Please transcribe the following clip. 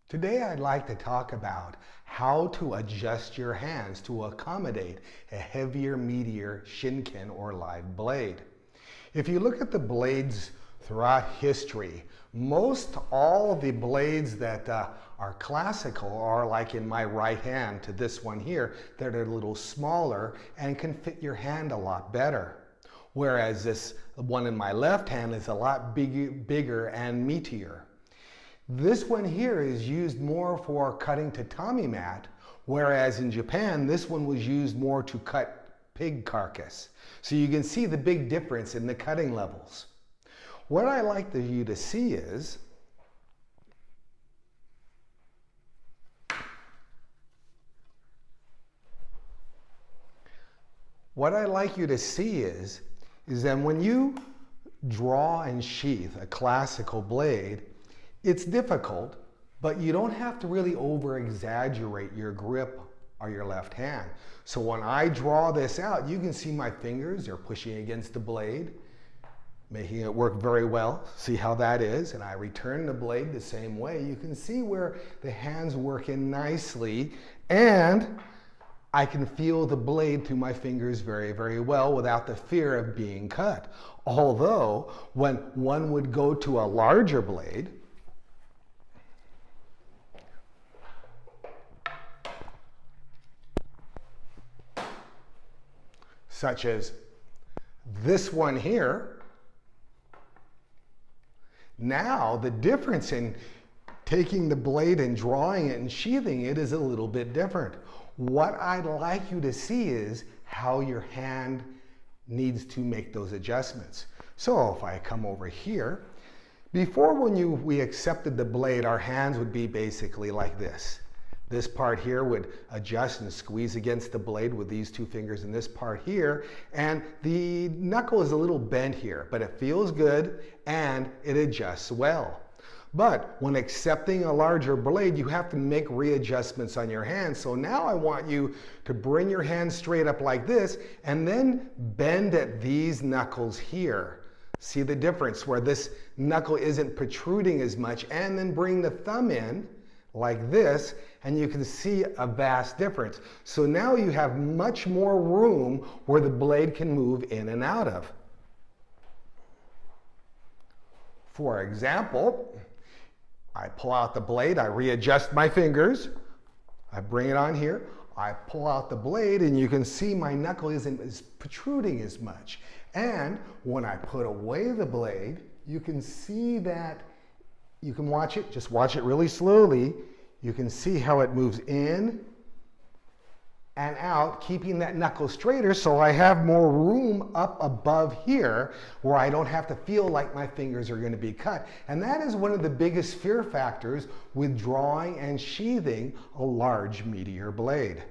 Today I'd like to talk about how to adjust your hands to accommodate a heavier, meatier shinkin or live blade. If you look at the blades throughout history, most all the blades that are classical are like in my right hand to this one here, that are a little smaller and can fit your hand a lot better. Whereas this one in my left hand is a lot bigger and meatier. This one here is used more for cutting tatami mat, whereas in Japan, this one was used more to cut pig carcass. So you can see the big difference in the cutting levels. What I like you to see is, that when you draw and sheath a classical blade, it's difficult, but you don't have to really over-exaggerate your grip on your left hand. So when I draw this out, you can see my fingers are pushing against the blade, making it work very well. See how that is? And I return the blade the same way. You can see where the hands work in nicely, and I can feel the blade through my fingers very, very well without the fear of being cut. Although, when one would go to a larger blade, such as this one here, now the difference in taking the blade and drawing it and sheathing it is a little bit different. What I'd like you to see is how your hand needs to make those adjustments. So if I come over here, before when we accepted the blade, our hands would be basically like this. This part here would adjust and squeeze against the blade with these two fingers in this part here, and the knuckle is a little bent here, but it feels good and it adjusts well. But when accepting a larger blade, you have to make readjustments on your hands. So now I want you to bring your hand straight up like this and then bend at these knuckles here. See the difference where this knuckle isn't protruding as much, and then bring the thumb in like this, and you can see a vast difference. So now you have much more room where the blade can move in and out of. For example, I pull out the blade, I readjust my fingers, I bring it on here, I pull out the blade, and you can see my knuckle isn't as protruding as much. And when I put away the blade, you can see that you can watch it, just watch it really slowly. You can see how it moves in and out, keeping that knuckle straighter, so I have more room up above here where I don't have to feel like my fingers are going to be cut. And that is one of the biggest fear factors with drawing and sheathing a large, meatier blade.